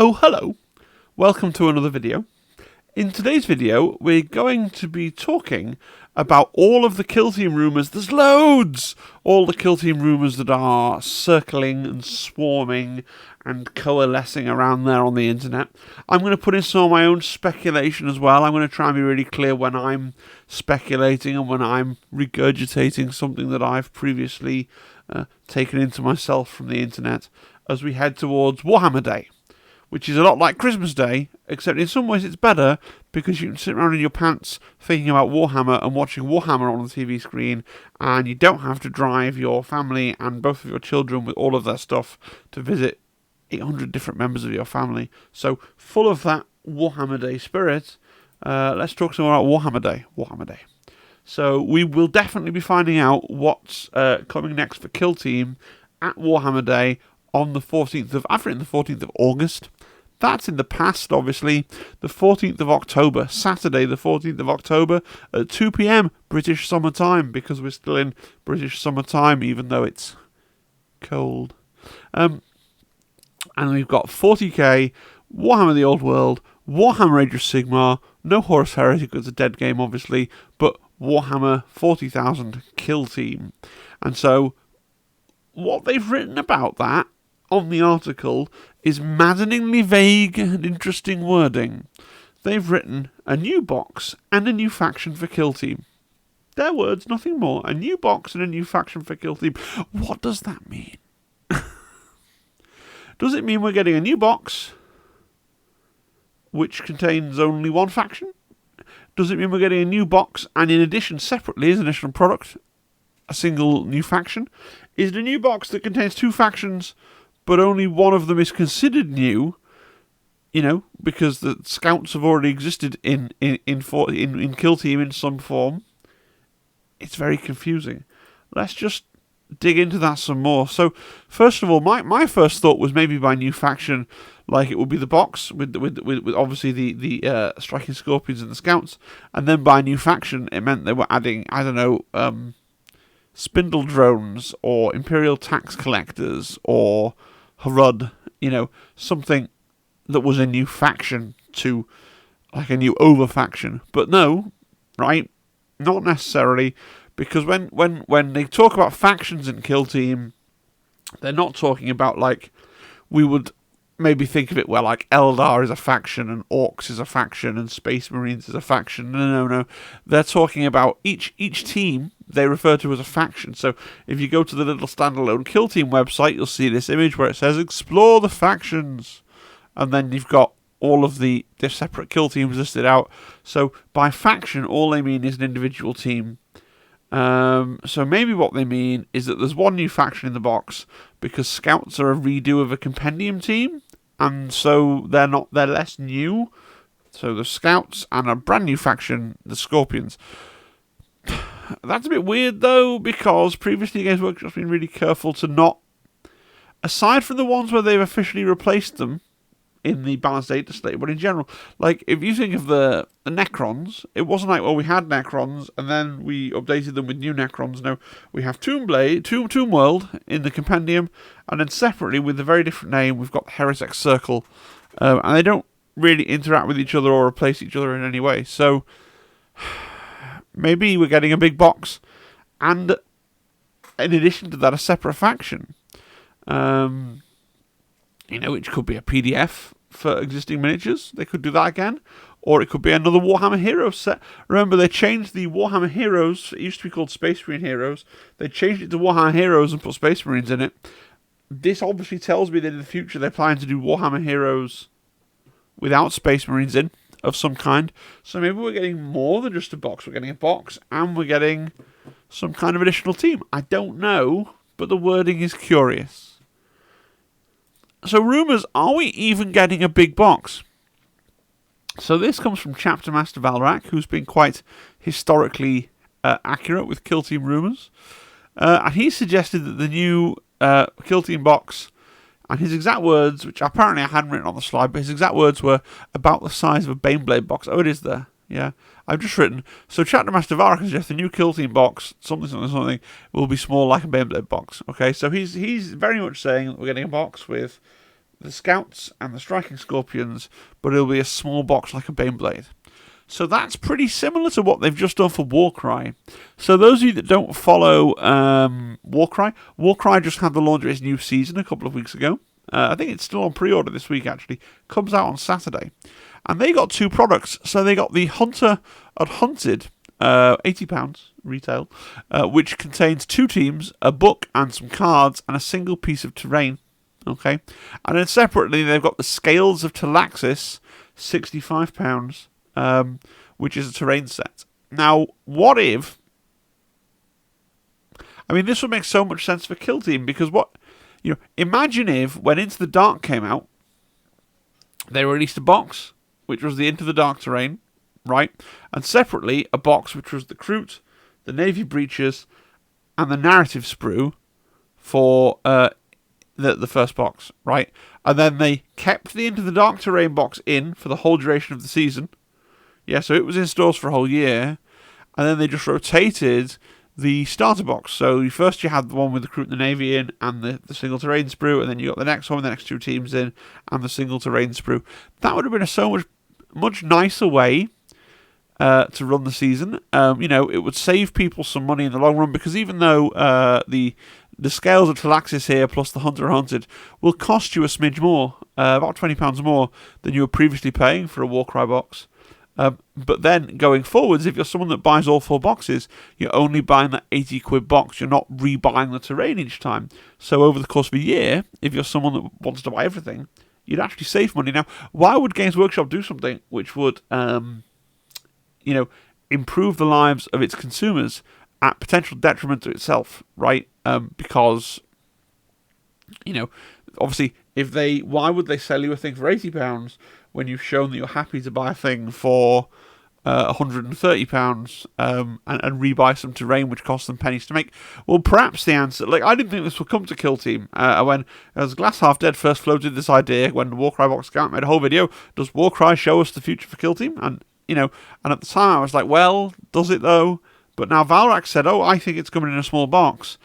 Oh, hello. Welcome to another video. In today's video, we're going to be talking about all of the Kill Team rumours. There's loads! All the Kill Team rumours that are circling and swarming and coalescing around there on the internet. I'm going to put in some of my own speculation as well. I'm going to try and be really clear when I'm speculating and when I'm regurgitating something that I've previously taken into myself from the internet as we head towards Warhammer Day, which is a lot like Christmas Day, except in some ways it's better because you can sit around in your pants thinking about Warhammer and watching Warhammer on the TV screen, and you don't have to drive your family and both of your children with all of their stuff to visit 800 different members of your family. So, full of that Warhammer Day spirit, let's talk some more about Warhammer Day. Warhammer Day. So, we will definitely be finding out what's coming next for Kill Team at Warhammer Day on the 14th of, I've written the 14th of August. That's in the past, obviously. The 14th of October, Saturday, the 14th of October at 2 p.m. British summer time, because we're still in British summer time, even though it's cold. And we've got 40k, Warhammer the Old World, Warhammer Age of Sigmar, no Horus Heretic, it's a dead game, obviously, but Warhammer 40,000 Kill Team. And so, what they've written about that on the article is maddeningly vague and interesting wording. They've written a new box and a new faction for Kill Team. Their words, nothing more. A new box and a new faction for Kill Team. What does that mean? Does it mean we're getting a new box which contains only one faction? Does it mean we're getting a new box and in addition, separately as an additional product, a single new faction? Is it a new box that contains two factions but only one of them is considered new, because the scouts have already existed in Kill Team in some form? It's very confusing. Let's just dig into that some more. So, first of all, my first thought was maybe by new faction, like it would be the box with obviously the striking scorpions and the scouts, and then by new faction it meant they were adding, I don't know, spindle drones or imperial tax collectors or Harud, something that was a new faction to like a new over faction. But no, right? Not necessarily, because when they talk about factions in Kill Team, they're not talking about like we would maybe think of it where like Eldar is a faction and Orcs is a faction and Space Marines is a faction. No. They're talking about each team they refer to as a faction. So if you go to the little standalone Kill Team website, you'll see this image where it says explore the factions. And then you've got all of the separate Kill Teams listed out. So by faction, all they mean is an individual team. So maybe what they mean is that there's one new faction in the box because Scouts are a redo of a compendium team, and so they're less new. So the Scouts and a brand new faction, the Scorpions. That's a bit weird though, because previously Games Workshop's been really careful to not, aside from the ones where they've officially replaced them in the balanced data slate, but in general, like if you think of the Necrons, it wasn't like, well, we had Necrons and then we updated them with new Necrons. No, we have Tomb World in the compendium, and then separately with a very different name, we've got Heretic Circle, and they don't really interact with each other or replace each other in any way. So maybe we're getting a big box, and in addition to that, a separate faction. Which could be a PDF for existing miniatures. They could do that again. Or it could be another Warhammer Heroes set. Remember, they changed the Warhammer Heroes. It used to be called Space Marine Heroes. They changed it to Warhammer Heroes and put Space Marines in it. This obviously tells me that in the future they're planning to do Warhammer Heroes without Space Marines in, of some kind. So maybe we're getting more than just a box. We're getting a box and we're getting some kind of additional team. I don't know, but the wording is curious. So rumours, are we even getting a big box? So this comes from Chapter Master Valrak, who's been quite historically accurate with Kill Team rumours. And he suggested that the new Kill Team box, and his exact words, which apparently I hadn't written on the slide, but his exact words were about the size of a Baneblade box. Oh, it is there. Yeah, I've just written. So Chapter Master Valrak suggests the new Kill Team box, something, will be small like a Baneblade box. Okay, so he's very much saying that we're getting a box with the Scouts and the Striking Scorpions, but it'll be a small box like a Baneblade. So that's pretty similar to what they've just done for Warcry. So those of you that don't follow Warcry just had the launch of its new season a couple of weeks ago. I think it's still on pre-order this week, actually. Comes out on Saturday. And they got 2 products. So they got the Hunter and Hunted, £80 retail, which contains 2 teams, a book and some cards, and a single piece of terrain. Okay, and then separately they've got the Scales of Talaxis, £65, which is a terrain set. Now, what if? I mean, this would make so much sense for Kill Team, because imagine if when Into the Dark came out, they released a box which was the Into the Dark terrain, right, and separately a box which was the Kroot, the Navy Breaches, and the Narrative Sprue for the first box, right? And then they kept the Into the Dark terrain box in for the whole duration of the season. Yeah, so it was in stores for a whole year. And then they just rotated the starter box. So first you had the one with the Kroot and the Navy in and the single terrain sprue, and then you got the next one, the next 2 teams in, and the single terrain sprue. That would have been a much nicer way to run the season. It would save people some money in the long run, because even though the Scales of Talaxis here plus the Hunter Hunted will cost you a smidge more, about £20 more than you were previously paying for a Warcry box. But then going forwards, if you're someone that buys all 4 boxes, you're only buying that £80 box. You're not rebuying the terrain each time. So over the course of a year, if you're someone that wants to buy everything, you'd actually save money. Now, why would Games Workshop do something which would, improve the lives of its consumers at potential detriment to itself, right? Because, obviously, why would they sell you a thing for £80 when you've shown that you're happy to buy a thing for £130 and rebuy some terrain which costs them pennies to make? Well, perhaps the answer, I didn't think this would come to Kill Team. When as Glass Half Dead first floated this idea, when the Warcry box came out, made a whole video, does Warcry show us the future for Kill Team? And at the time I was like, well, does it though? But now Valrak said, I think it's coming in a small box.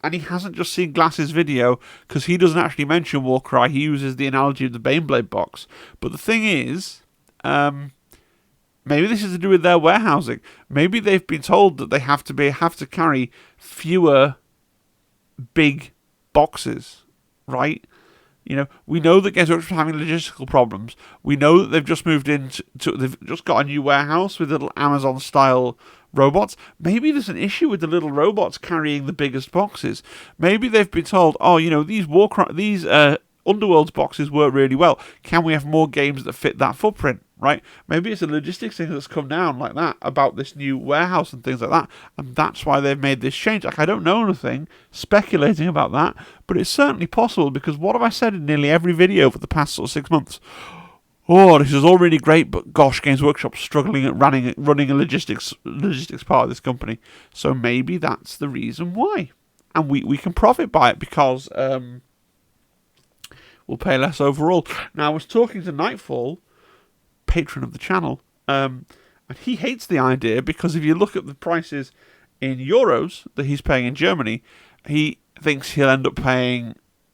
And he hasn't just seen Glass's video, because he doesn't actually mention Warcry. He uses the analogy of the Baneblade box. But the thing is, maybe this is to do with their warehousing. Maybe they've been told that they have to carry fewer big boxes, right? We know that Games Workshop are having logistical problems. We know that they've just they've just got a new warehouse with little Amazon-style robots. Maybe there's an issue with the little robots carrying the biggest boxes. Maybe they've been told, these Underworlds boxes work really well. Can we have more games that fit that footprint, right? Maybe it's a logistics thing that's come down like that about this new warehouse and things like that, and that's why they've made this change. I don't know anything, speculating about that, but it's certainly possible, because what have I said in nearly every video for the past 6 months? This is all really great, but gosh, Games Workshop's struggling at running a logistics part of this company. So maybe that's the reason why. And we can profit by it, because we'll pay less overall. Now, I was talking to Nightfall, patron of the channel, and he hates the idea, because if you look at the prices in euros that he's paying in Germany, he thinks he'll end up paying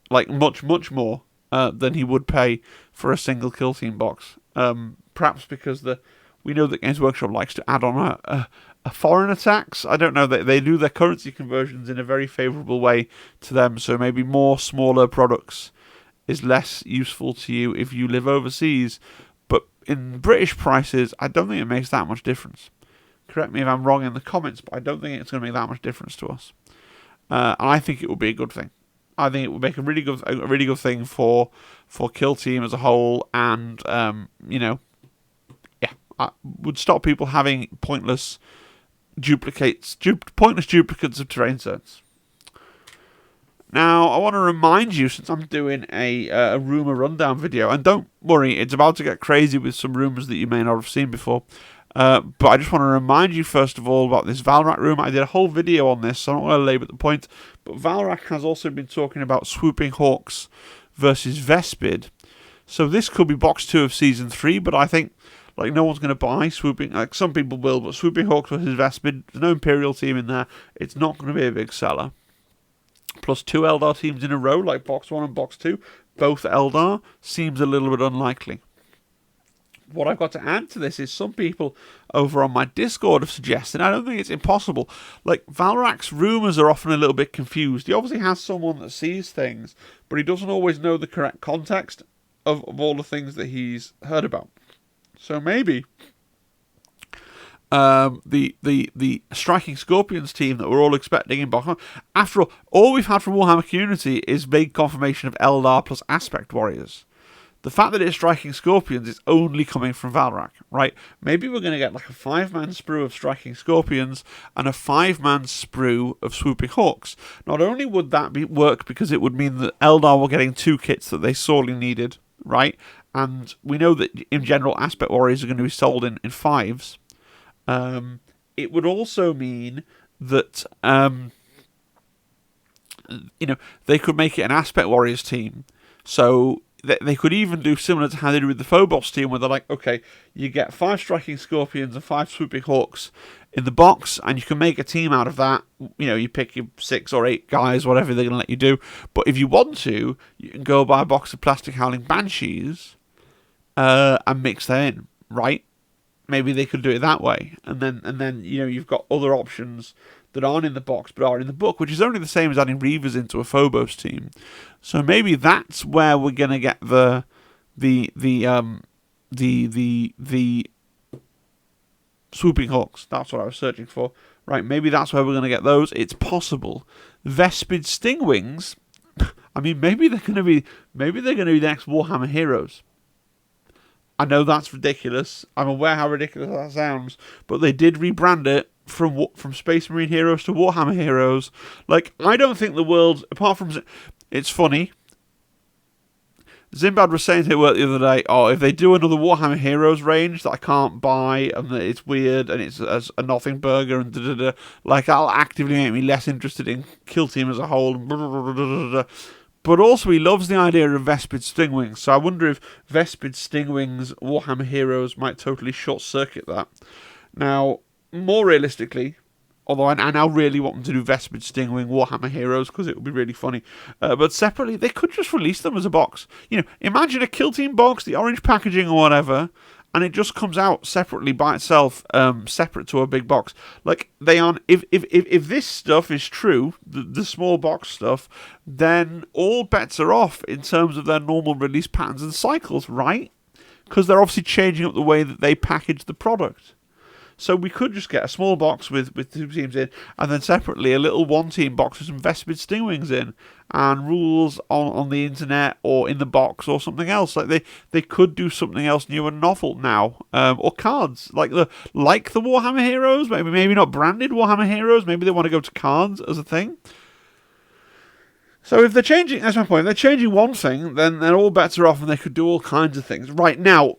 much, much more than he would pay for a single Kill Team box. Perhaps because we know that Games Workshop likes to add on a foreign tax. I don't know. They do their currency conversions in a very favourable way to them, so maybe more smaller products is less useful to you if you live overseas. But in British prices, I don't think it makes that much difference. Correct me if I'm wrong in the comments, but I don't think it's going to make that much difference to us. And I think it would be a good thing. I think it would make a really good thing for Kill Team as a whole, and would stop people having pointless duplicates of terrain sets. Now, I want to remind you, since I'm doing a rumour rundown video, and don't worry, it's about to get crazy with some rumours that you may not have seen before, but I just want to remind you, first of all, about this Valrak rumour. I did a whole video on this, so I'm not going to labour the point, but Valrak has also been talking about Swooping Hawks versus Vespid. So this could be box 2 of Season 3, but I think no one's going to buy Swooping, some people will, but Swooping Hawks versus Vespid, there's no Imperial team in there, it's not going to be a big seller. Plus 2 Eldar teams in a row, like box 1 and box 2, both Eldar seems a little bit unlikely. What I've got to add to this is some people over on my Discord have suggested, I don't think it's impossible, like Valrak's rumours are often a little bit confused. He obviously has someone that sees things, but he doesn't always know the correct context of all the things that he's heard about. So maybe the Striking Scorpions team that we're all expecting in Warhammer, after all we've had from Warhammer Community is vague confirmation of Eldar plus Aspect Warriors. The fact that it's Striking Scorpions is only coming from Valrak, right? Maybe we're going to get like a 5-man sprue of Striking Scorpions and a 5-man sprue of Swooping Hawks. Not only would that work because it would mean that Eldar were getting 2 kits that they sorely needed, right? And we know that in general Aspect Warriors are going to be sold in 5s. It would also mean that they could make it an Aspect Warriors team. So they could even do similar to how they did with the Phobos team, where they're like, okay, you get 5 Striking Scorpions and 5 Swooping Hawks in the box, and you can make a team out of that. You pick your 6 or 8 guys, whatever they're going to let you do. But if you want to, you can go buy a box of Plastic Howling Banshees and mix that in, right? Maybe they could do it that way, and then you've got other options that aren't in the box but are in the book, which is only the same as adding Reavers into a Phobos team. So maybe that's where we're gonna get the Swooping Hawks. That's what I was searching for. Right, maybe that's where we're gonna get those. It's possible. Vespid Stingwings. I mean, maybe they're gonna be the next Warhammer heroes. I know that's ridiculous. I'm aware how ridiculous that sounds, but they did rebrand it from Space Marine Heroes to Warhammer Heroes. Like, I don't think the world, apart from... It's funny. Zimbad was saying to work the other day, if they do another Warhammer Heroes range that I can't buy, and that it's weird, and it's a nothing burger, and da-da-da, like, that'll actively make me less interested in Kill Team as a whole, and da-da-da-da-da. But also he loves the idea of Vespid Stingwings, so I wonder if Vespid Stingwings Warhammer Heroes might totally short-circuit that. Now, more realistically, although I now really want them to do Vespid Stingwing Warhammer Heroes because it would be really funny, but separately, they could just release them as a box. Imagine a Kill Team box, the orange packaging or whatever, and it just comes out separately by itself, separate to a big box. Like, they aren't. If this stuff is true, the small box stuff, then all bets are off in terms of their normal release patterns and cycles, right? Because they're obviously changing up the way that they package the product. So we could just get a small box with 2 teams in, and then separately a little 1-team box with some Vespid Stingwings in, and rules on the internet or in the box or something else. Like they could do something else new and novel now, or cards like the Warhammer Heroes. Maybe not branded Warhammer Heroes. Maybe they want to go to cards as a thing. So if they're changing, that's my point. If they're changing one thing, then all bets are off, and they could do all kinds of things. Right now,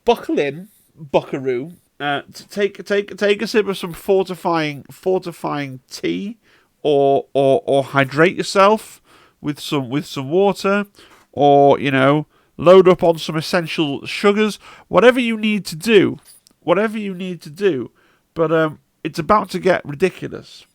buckle in, Buckaroo. Take a sip of some fortifying tea, or hydrate yourself with some water, or load up on some essential sugars. Whatever you need to do. But it's about to get ridiculous.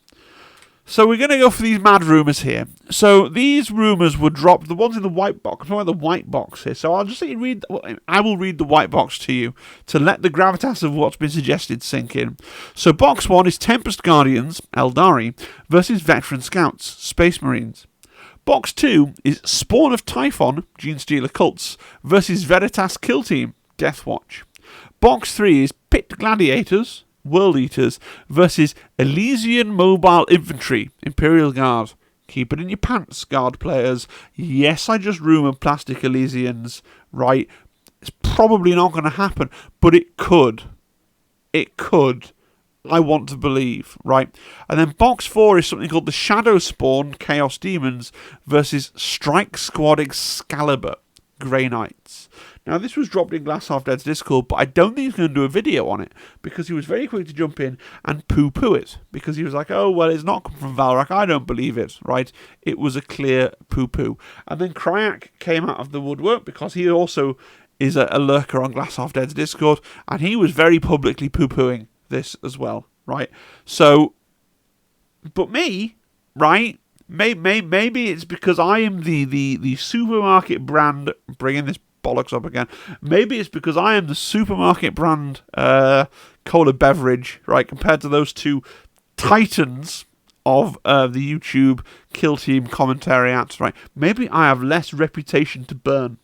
So we're going to go for these mad rumours here. So these rumours were dropped, the ones in the white box. I'm talking about the white box here. So I'll just let you read, I will read the white box to you to let the gravitas of what's been suggested sink in. So box 1 is Tempest Guardians, Eldari, versus Veteran Scouts, Space Marines. Box 2 is Spawn of Typhon, Genestealer Cults, versus Veritas Kill Team, Death Watch. Box 3 is Pit Gladiators, World Eaters versus Elysian Mobile Infantry, Imperial Guard. Keep it in your pants, Guard players. Yes, I just rumoured plastic Elysians, right? It's probably not going to happen, but it could. It could. I want to believe, right? And then box 4 is something called the Shadow Spawn Chaos Demons versus Strike Squad Excalibur, Grey Knights. Now, this was dropped in Glass Half Dead's Discord, but I don't think he's going to do a video on it, because he was very quick to jump in and poo-poo it, because he was like, oh, well, it's not come from Valrak, I don't believe it, right? It was a clear poo-poo. And then Kryak came out of the woodwork, because he also is a lurker on Glass Half Dead's Discord, and he was very publicly poo-pooing this as well, right? So, but me, right? Maybe it's because I am the supermarket brand, bringing this bollocks up again. Maybe it's because I am the supermarket brand cola beverage, right, compared to those two titans of the YouTube Kill Team commentary apps, right? Maybe I have less reputation to burn.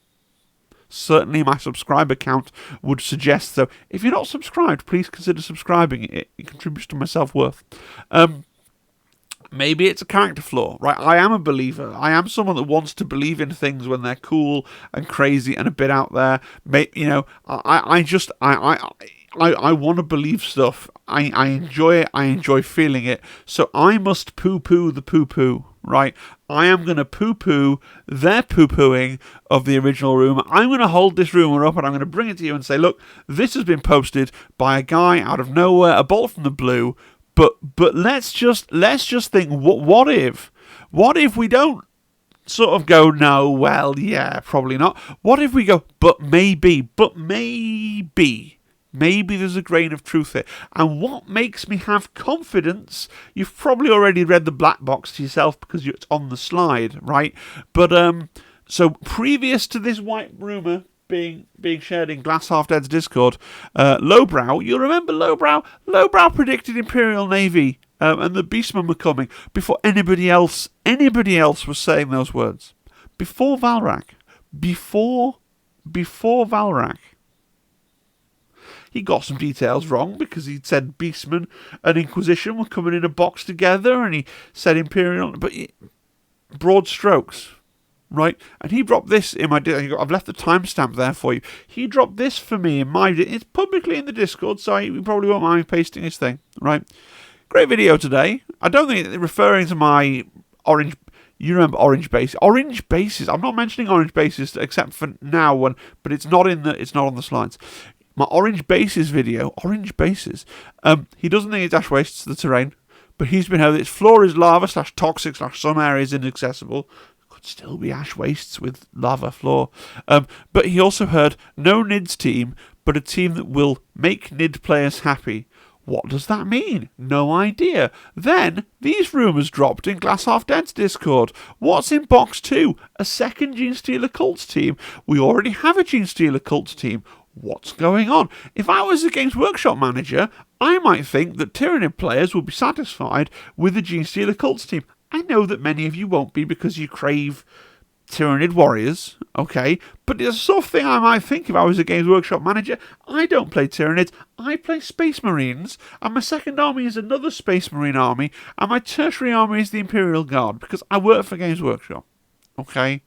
Certainly my subscriber count would suggest so. If you're not subscribed, please consider subscribing. It contributes to my self-worth. Maybe it's a character flaw, right? I am a believer. I am someone that wants to believe in things when they're cool and crazy and a bit out there. I want to believe stuff. I enjoy it. I enjoy feeling it. So I must poo-poo the poo-poo, right? I am going to poo-poo their poo-pooing of the original rumour. I'm going to hold this rumour up and I'm going to bring it to you and say, look, this has been posted by a guy out of nowhere, a bolt from the blue. But let's just think, what if we don't sort of go, no, well, yeah, probably not. What if we go, but maybe there's a grain of truth here. And what makes me have confidence, you've probably already read the black box to yourself because it's on the slide, right? But so previous to this white rumour being shared in Glass Half Dead's Discord, Lowbrow, you'll remember Lowbrow predicted Imperial Navy and the Beastmen were coming before anybody else was saying those words. Before Valrak. He got some details wrong because he said Beastmen and Inquisition were coming in a box together, and he said Imperial, but broad strokes. Right, and he dropped this in my. I've left the timestamp there for you. He dropped this for me in my. It's publicly in the Discord, so you probably won't mind me pasting his thing. Right, great video today. I don't think it's referring to my orange. You remember orange bases? Orange bases. I'm not mentioning orange bases except for now one, but it's not in the. It's not on the slides. My orange bases video. Orange bases. He doesn't think it's ash wastes the terrain, but he's been over. Its floor is lava / toxic / some areas inaccessible. Still be ash wastes with lava floor. But he also heard no NIDS team, but a team that will make NID players happy. What does that mean? No idea. Then these rumours dropped in Glass Half Dead's Discord. What's in box 2? A second Genestealer Cults team. We already have a Genestealer Cults team. What's going on? If I was a Games Workshop manager, I might think that Tyranid players will be satisfied with the Genestealer Cults team. I know that many of you won't be because you crave Tyranid warriors, okay? But it's the sort of thing I might think if I was a Games Workshop manager. I don't play Tyranids, I play Space Marines, and my second army is another Space Marine army, and my tertiary army is the Imperial Guard, because I work for Games Workshop, okay?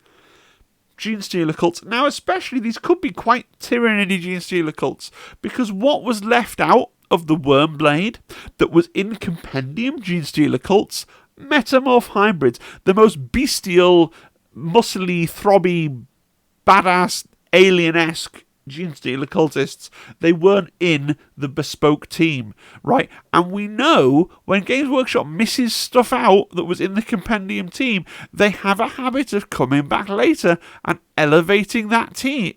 Genestealer cults. Now, especially, these could be quite Tyranidy Genestealer cults, because what was left out of the Wormblade that was in Compendium Genestealer cults? Metamorph hybrids, the most bestial, muscly, throbby, badass, alien-esque Genestealer cultists. They weren't in the bespoke team, right? And we know when Games Workshop misses stuff out that was in the Compendium team, they have a habit of coming back later and elevating that team,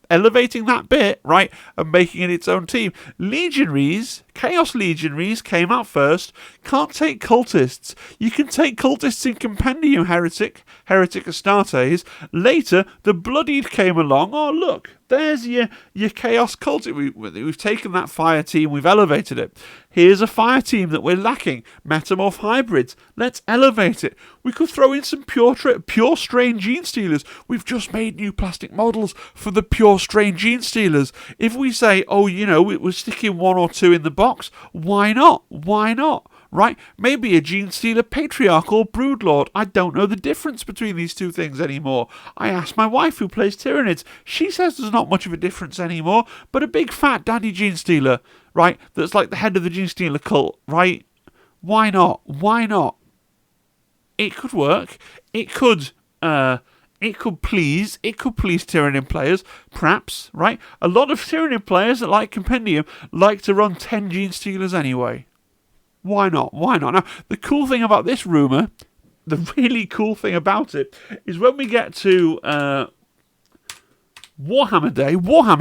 elevating that bit, right, and making it its own team. Legionaries, Chaos Legionaries came out first. Can't take cultists. You can take cultists in Compendium Heretic Astartes. Later, the Bloodied came along. Oh, look, there's your Chaos cult. We've taken that fire team, we've elevated it. Here's a fire team that we're lacking. Metamorph hybrids. Let's elevate it. We could throw in some pure strain Genestealers. We've just made new plastic models for the pure strain Genestealers. If we say, oh, you know, we're sticking one or two in the box, why not? Why not? Right? Maybe a Genestealer Patriarch or Broodlord. I don't know the difference between these two things anymore. I asked my wife who plays Tyranids. She says there's not much of a difference anymore, but a big fat daddy Genestealer, right, that's like the head of the Genestealer cult, right? Why not? Why not? It could work. It could please Tyranid players, perhaps, right? A lot of Tyranid players that like Compendium like to run 10 Genestealers anyway. Why not? Why not? Now, the cool thing about this rumour, the really cool thing about it, is when we get to Warhammer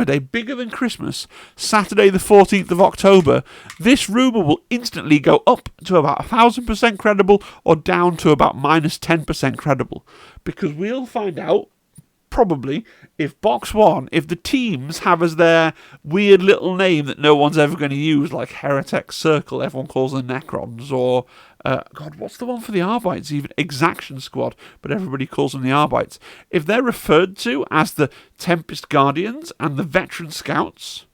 Day, bigger than Christmas, Saturday the 14th of October, this rumour will instantly go up to about 1,000% credible or down to about minus 10% credible. Because we'll find out, probably, if Box 1, if the teams have as their weird little name that no one's ever going to use, like Heretic Circle, everyone calls them Necrons, or, God, what's the one for the Arbites? Even Exaction Squad, but everybody calls them the Arbites. If they're referred to as the Tempest Guardians and the Veteran Scouts,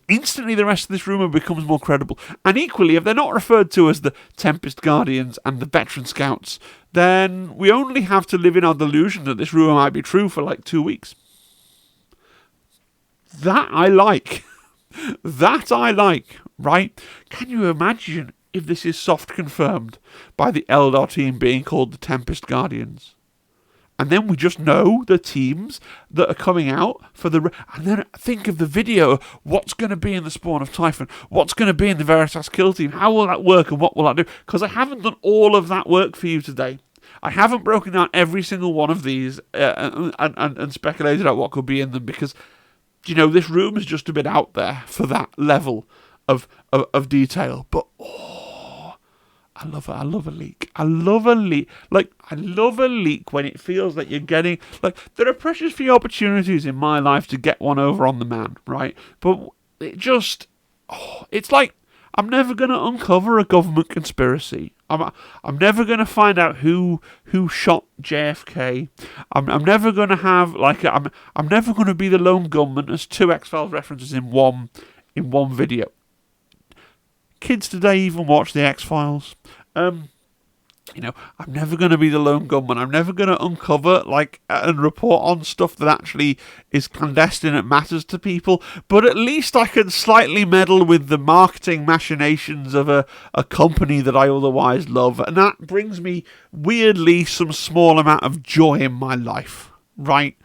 instantly the rest of this rumour becomes more credible. And equally, if they're not referred to as the Tempest Guardians and the Veteran Scouts, then we only have to live in our delusion that this rumour might be true for like 2 weeks. That I like. That I like, right? Can you imagine if this is soft confirmed by the Eldar team being called the Tempest Guardians? And then we just know the teams that are coming out for the... And then think of the video. What's going to be in the Spawn of Typhon? What's going to be in the Veritas Kill Team? How will that work and what will that do? Because I haven't done all of that work for you today. I haven't broken down every single one of these and speculated out what could be in them because, you know, this room is just a bit out there for that level of detail. But, I love it. I love a leak. I love a leak. Like, I love a leak when it feels like you're getting... Like, there are precious few opportunities in my life to get one over on the man, right? But it just... it's like, I'm never going to uncover a government conspiracy. I'm never going to find out who shot JFK. I'm never going to have... Like, I'm never going to be the lone gunman. There's 2 X-Files references in one video. Kids today even watch the X-Files. You know, I'm never going to be the lone gunman. I'm never going to uncover, and report on stuff that actually is clandestine and matters to people. But at least I can slightly meddle with the marketing machinations of a company that I otherwise love. And that brings me, weirdly, some small amount of joy in my life. Right?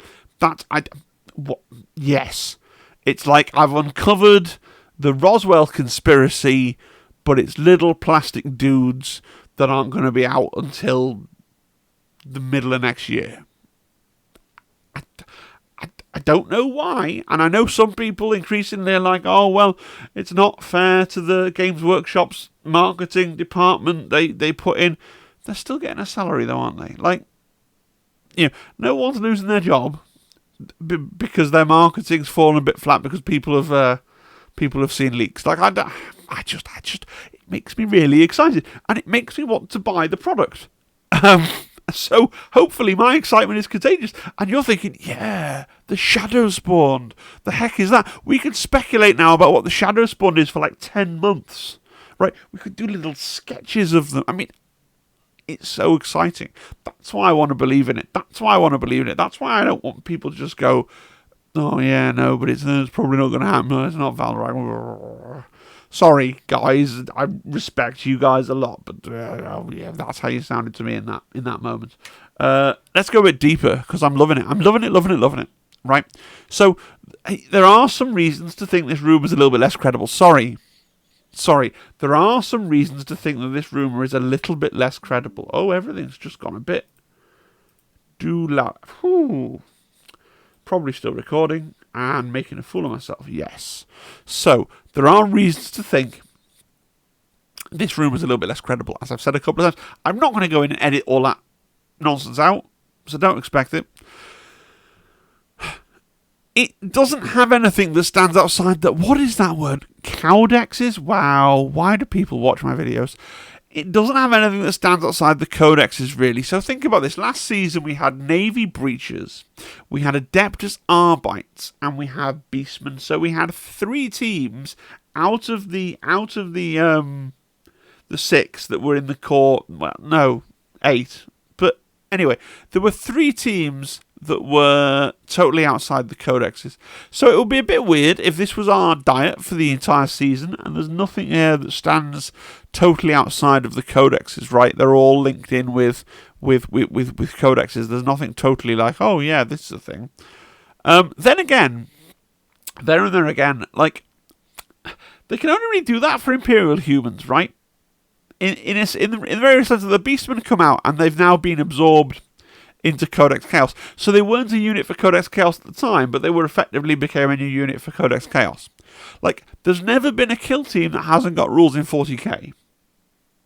Yes. It's like I've uncovered the Roswell conspiracy, but it's little plastic dudes that aren't going to be out until the middle of next year. I don't know why, and I know some people increasingly are like, oh, well, it's not fair to the Games Workshop's marketing department. They put in... They're still getting a salary, though, aren't they? Like, you know, no one's losing their job because their marketing's fallen a bit flat because people have seen leaks. Like, I just, it makes me really excited, and it makes me want to buy the product. So hopefully my excitement is contagious, and you're thinking, yeah, the Shadow Spawned. The heck is that? We could speculate now about what the Shadow Spawned is for like 10 months, right? We could do little sketches of them. I mean, it's so exciting. That's why I want to believe in it. That's why I don't want people to just go, oh, yeah, no, but it's probably not going to happen. No, it's not Valorant. Sorry, guys. I respect you guys a lot, but yeah, that's how you sounded to me in that moment. Let's go a bit deeper, because I'm loving it. I'm loving it. Right? So, there are some reasons to think this rumour is a little bit less credible. Sorry. There are some reasons to think that this rumour is a little bit less credible. Oh, everything's just gone a bit loud. Probably still recording and making a fool of myself. Yes. So, there are reasons to think this rumour is a little bit less credible. As I've said a couple of times, I'm not going to go in and edit all that nonsense out, so don't expect it. It doesn't have anything that stands outside that... What is that word? Codexes? Wow. Why do people watch my videos? It doesn't have anything that stands outside the codexes, really. So think about this. Last season, we had Navy Breachers, we had Adeptus Arbites, and we had Beastmen. So we had 3 teams out of the 6 that were in the core. Well, no, 8. But anyway, there were 3 teams that were totally outside the codexes. So it would be a bit weird if this was our diet for the entire season and there's nothing here that stands totally outside of the codexes, right? They're all linked in with codexes. There's nothing totally like, oh yeah, this is a thing. Then again, like, they can only really do that for Imperial humans, right? In the very sense that the Beastmen come out and they've now been absorbed into Codex Chaos. So they weren't a unit for Codex Chaos at the time, but they were effectively became a new unit for Codex Chaos. Like, there's never been a kill team that hasn't got rules in 40k.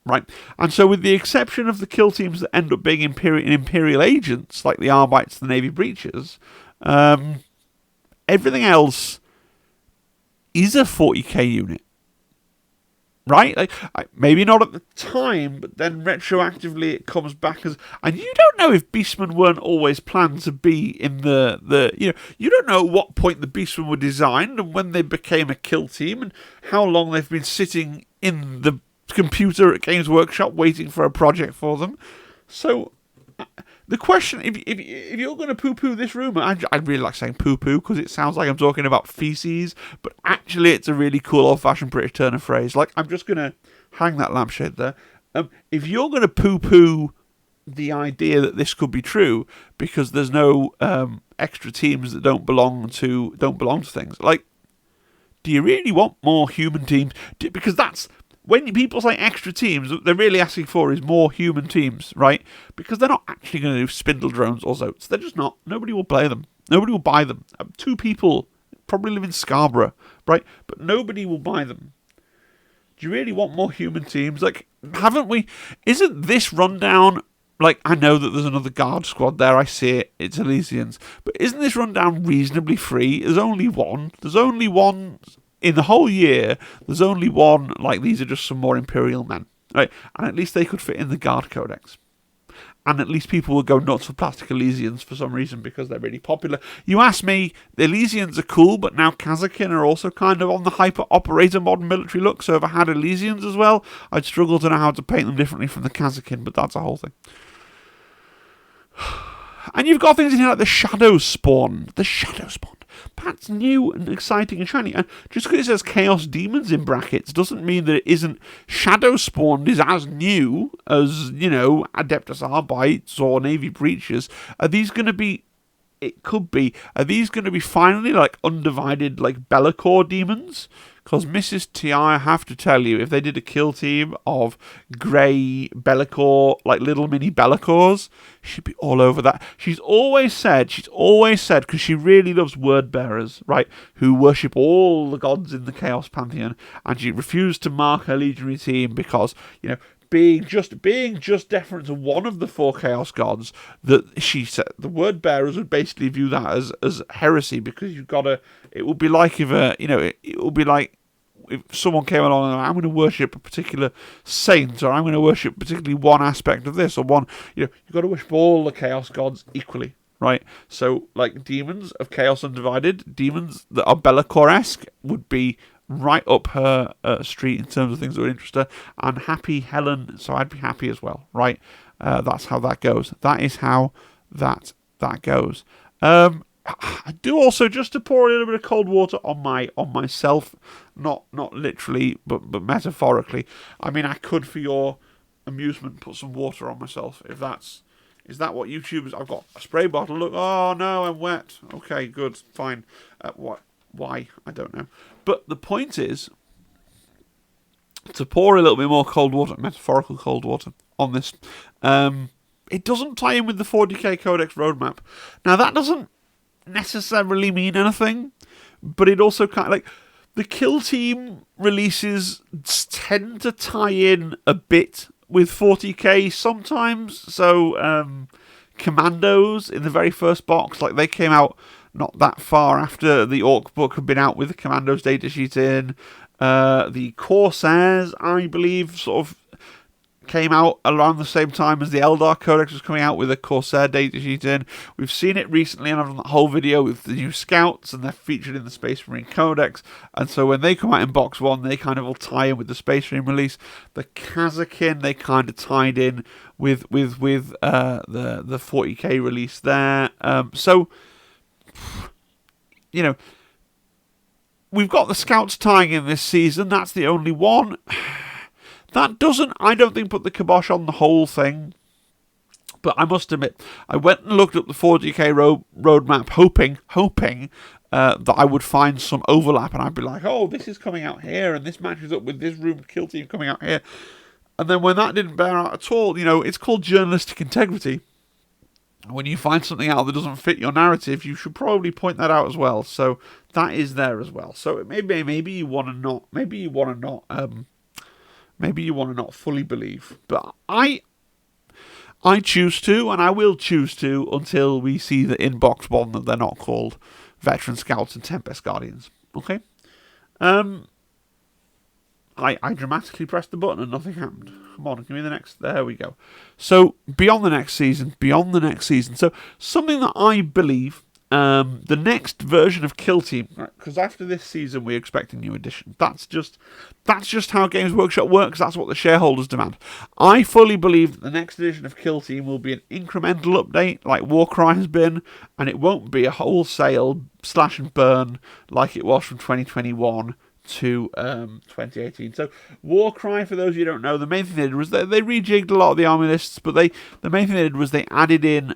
Right? And so with the exception of the kill teams that end up being Imperial agents, like the Arbites, the Navy Breachers, everything else is a 40k unit. Right? Like, maybe not at the time, but then retroactively it comes back as... And you don't know if Beastmen weren't always planned to be in the you don't know at what point the Beastmen were designed and when they became a kill team and how long they've been sitting in the computer at Games Workshop waiting for a project for them. So... The question, if you're going to poo-poo this rumour, I really like saying poo-poo because it sounds like I'm talking about feces, but actually it's a really cool old-fashioned British turn of phrase. Like, I'm just going to hang that lampshade there. If you're going to poo-poo the idea that this could be true because there's no extra teams that don't belong to things, like, do you really want more human teams? Because that's... When people say extra teams, what they're really asking for is more human teams, right? Because they're not actually going to do spindle drones or zotes. They're just not. Nobody will play them. Nobody will buy them. 2 people probably live in Scarborough, right? But nobody will buy them. Do you really want more human teams? Like, haven't we... Isn't this rundown... Like, I know that there's another guard squad there. I see it. It's Elysians. But isn't this rundown reasonably free? There's only one. There's only one... In the whole year, there's only one, like, these are just some more Imperial men, right? And at least they could fit in the Guard Codex. And at least people will go nuts for plastic Elysians for some reason because they're really popular. You ask me, the Elysians are cool, but now Kazakin are also kind of on the hyper-operator modern military look, so if I had Elysians as well, I'd struggle to know how to paint them differently from the Kazakin, but that's a whole thing. And you've got things in here like the Shadow Spawn. The Shadow Spawn. That's new and exciting and shiny. And just because it says Chaos Demons in brackets doesn't mean that it isn't. Shadow Spawn is as new as, Adeptus Arbites or Navy Breachers. Are these going to be... It could be. Are these going to be finally like undivided like Be'lakor demons? Because Mrs. T, I have to tell you, if they did a kill team of grey Be'lakor, like little mini Be'lakors, she'd be all over that. She's always said, because she really loves word bearers, right, who worship all the gods in the Chaos Pantheon, and she refused to mark her legionary team because, being just deferent to one of the 4 Chaos gods, that she said the word bearers would basically view that as heresy because you've got to. It would be like if it would be like if someone came along and I'm going to worship a particular saint or I'm going to worship particularly one aspect of this or one. You've got to worship all the Chaos gods equally. Right, so like demons of Chaos Undivided, demons that are Be'lakor-esque would be right up her street in terms of things that would interest her. And happy Helen, so I'd be happy as well, right? That's how that goes. That is how that goes. I do also, just to pour a little bit of cold water on myself, not literally, but metaphorically. I mean, I could, for your amusement, put some water on myself if that's. Is that what YouTubers... I've got a spray bottle. Look, oh no, I'm wet. Okay, good, fine. What? Why? I don't know. But the point is to pour a little bit more cold water, metaphorical cold water, on this. It doesn't tie in with the 40k Codex roadmap. Now, that doesn't necessarily mean anything, but it also kind of... like the kill team releases tend to tie in a bit with 40k sometimes. So Commandos in the very first box, like they came out not that far after the Orc book had been out with the Commandos datasheet in. The Corsairs, I believe, sort of came out around the same time as the Eldar Codex was coming out with a Corsair datasheet in. We've seen it recently, and I've done that whole video with the new Scouts, and they're featured in the Space Marine Codex. And so when they come out in box 1, they kind of will tie in with the Space Marine release. The Kazakin, they kind of tied in with the 40k release there. So, we've got the Scouts tying in this season. That's the only one. That doesn't, I don't think, put the kibosh on the whole thing. But I must admit, I went and looked up the 40k roadmap, hoping that I would find some overlap, and I'd be like, oh, this is coming out here, and this matches up with this rumored kill team coming out here. And then when that didn't bear out at all, it's called journalistic integrity. when you find something out that doesn't fit your narrative, you should probably point that out as well. So that is there as well. So maybe you want to not, maybe you want to not fully believe, but I choose to, and I will choose to until we see the inbox one that they're not called Veteran Scouts and Tempest Guardians. Okay. I dramatically pressed the button and nothing happened. Come on, give me the next. There we go. So, beyond the next season. So, something that I believe, the next version of Kill Team, because after this season we expect a new edition. That's just how Games Workshop works. That's what the shareholders demand. I fully believe that the next edition of Kill Team will be an incremental update, like Warcry has been, and it won't be a wholesale slash and burn like it was from 2021 to 2018. So Warcry, for those of you who don't know, the main thing they did was they rejigged a lot of the army lists, but the main thing they did was they added in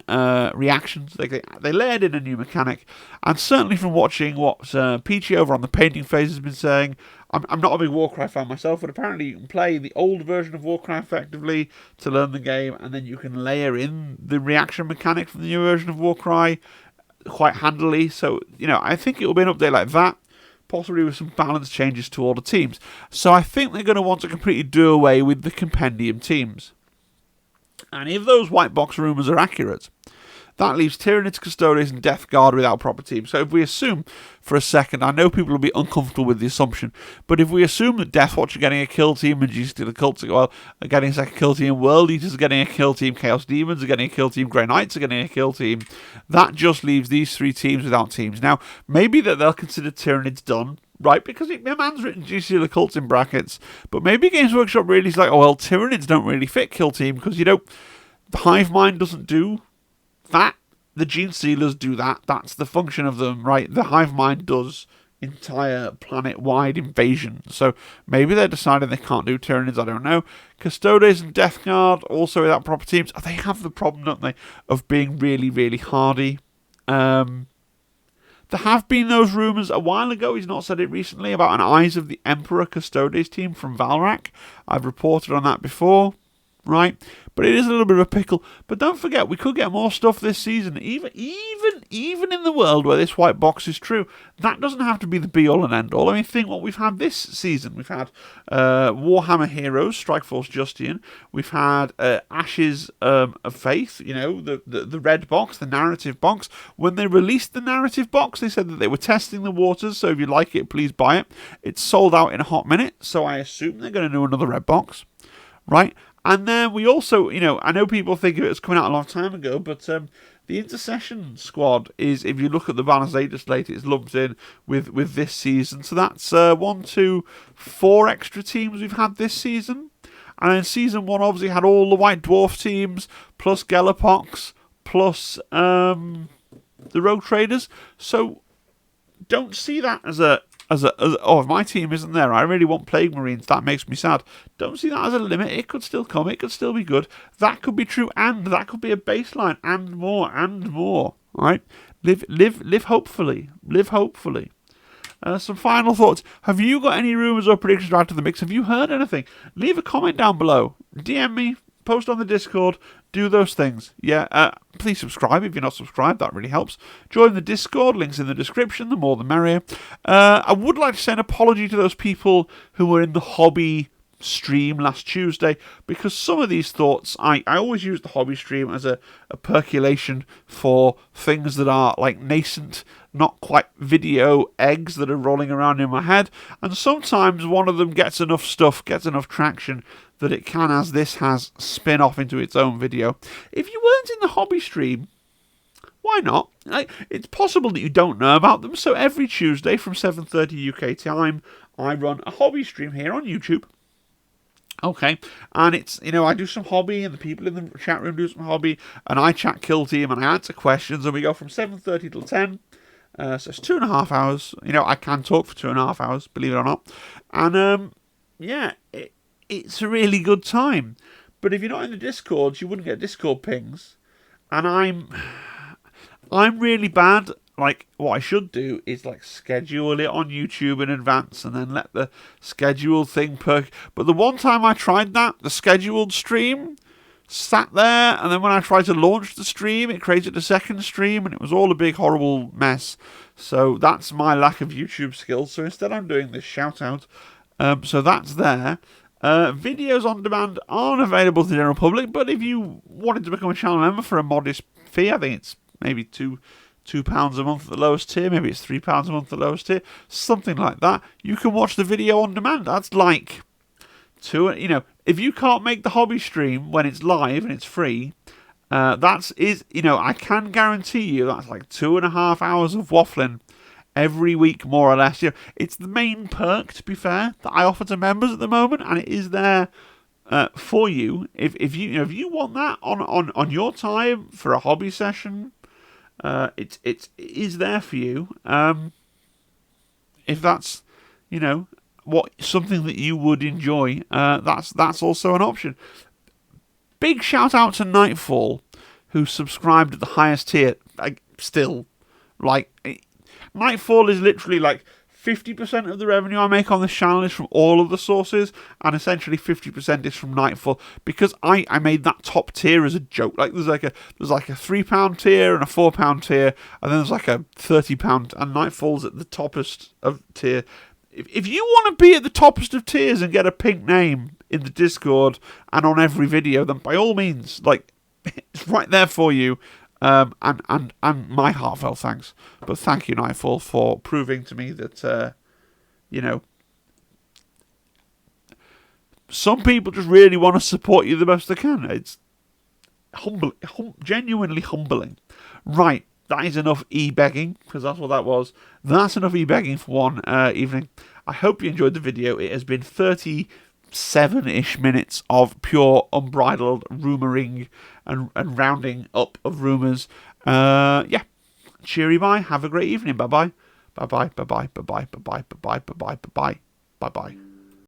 reactions. They layered in a new mechanic, and certainly from watching what Peachy over on the painting phase has been saying, I'm not a big Warcry fan myself, but apparently you can play the old version of Warcry effectively to learn the game, and then you can layer in the reaction mechanic from the new version of Warcry quite handily. So, I think it will be an update like that, possibly with some balance changes to all the teams. So I think they're going to want to completely do away with the compendium teams. And if those white box rumours are accurate, that leaves Tyranids, Custodes, and Death Guard without proper teams. So if we assume for a second, I know people will be uncomfortable with the assumption, but if we assume that Deathwatch are getting a kill team and GC the Cults are getting a second kill team, World Eaters are getting a kill team, Chaos Demons are getting a kill team, Grey Knights are getting a kill team, that just leaves these three teams without teams. Now, maybe that they'll consider Tyranids done, right, because their man's written GC the Cults in brackets, but maybe Games Workshop really is like, Tyranids don't really fit kill team, because, the Hive Mind doesn't do that. The Gene Sealers do that. That's the function of them, right? The Hive Mind does entire planet-wide invasion. So maybe they're deciding they can't do Tyranids, I don't know. Custodes and Death Guard, also without proper teams, they have the problem, don't they, of being really, really hardy. There have been those rumours a while ago, he's not said it recently, about an Eyes of the Emperor Custodes team from Valrak. I've reported on that before, right? But it is a little bit of a pickle. But don't forget, we could get more stuff this season. Even in the world where this white box is true, that doesn't have to be the be-all and end-all. I mean, think what we've had this season. We've had Warhammer Heroes, Strikeforce Justian. We've had Ashes of Faith, the red box, the narrative box. When they released the narrative box, they said that they were testing the waters, so if you like it, please buy it. It's sold out in a hot minute, so I assume they're going to do another red box, right? And then we also, I know people think of it as coming out a long time ago, but the Intercession squad is, if you look at the Balanced Data slate, it's lumped in with this season. So that's 1, 2, 4 extra teams we've had this season. And in Season 1, obviously, had all the White Dwarf teams, plus Galapox, plus the Rogue Traders. So don't see that as if my team isn't there, I really want Plague Marines, that makes me sad. Don't see that as a limit. It could still come, it could still be good. That could be true, and that could be a baseline, and more. Alright? Live hopefully. Some final thoughts. Have you got any rumours or predictions to add to the mix? Have you heard anything? Leave a comment down below. DM me, post on the Discord, do those things. Yeah, please subscribe if you're not subscribed, that really helps. Join the Discord, links in the description, the more the merrier. I would like to say an apology to those people who were in the hobby stream last Tuesday, because some of these thoughts, I always use the hobby stream as a percolation for things that are like nascent, not quite video eggs that are rolling around in my head, and sometimes one of them gets enough traction that it can, as this has, spin off into its own video. If you weren't in the hobby stream, why not? It's possible that you don't know about them, so every Tuesday from 7:30 UK time, I run a hobby stream here on YouTube. Okay, and it's, I do some hobby, and the people in the chat room do some hobby, and I chat Kill Team, and I answer questions, and we go from 7:30 till 10. So it's 2.5 hours. I can talk for 2.5 hours, believe it or not. And, it's a really good time. But if you're not in the Discord, you wouldn't get Discord pings. And I'm really bad. Like, what I should do is, schedule it on YouTube in advance and then let the scheduled thing perk. But the one time I tried that, the scheduled stream, sat there, and then when I tried to launch the stream, it created a second stream, and it was all a big horrible mess. So that's my lack of YouTube skills. So instead I'm doing this shout out. So that's there. Videos on demand aren't available to the general public, but if you wanted to become a channel member for a modest fee, I think it's maybe £2 a month at the lowest tier, maybe it's £3 a month at the lowest tier, something like that, you can watch the video on demand. That's like if you can't make the hobby stream when it's live and it's free, I can guarantee you that's like 2.5 hours of waffling every week, more or less. It's the main perk, to be fair, that I offer to members at the moment, and it is there for you. If you want that on your time for a hobby session, it is there for you. If that's something that you would enjoy, that's also an option. Big shout out to Nightfall, who subscribed at the highest tier. Nightfall is literally 50% of the revenue I make on this channel is from all of the sources, and essentially 50% is from Nightfall, because I made that top tier as a joke. There's a £3 tier and a £4 tier, and then there's a £30, and Nightfall's at the toppest of tier. If you want to be at the toppest of tiers and get a pink name in the Discord and on every video, then by all means, it's right there for you. And my heartfelt thanks. But thank you, Nightfall, for proving to me that some people just really want to support you the best they can. It's genuinely humbling. Right. That is enough e-begging, because that's what that was. That's enough e-begging for one evening. I hope you enjoyed the video. It has been 37-ish minutes of pure unbridled rumouring and rounding up of rumours. Cheery bye. Have a great evening. Bye-bye. Bye-bye. Bye-bye. Bye-bye. Bye-bye. Bye-bye. Bye-bye. Bye-bye. Bye-bye.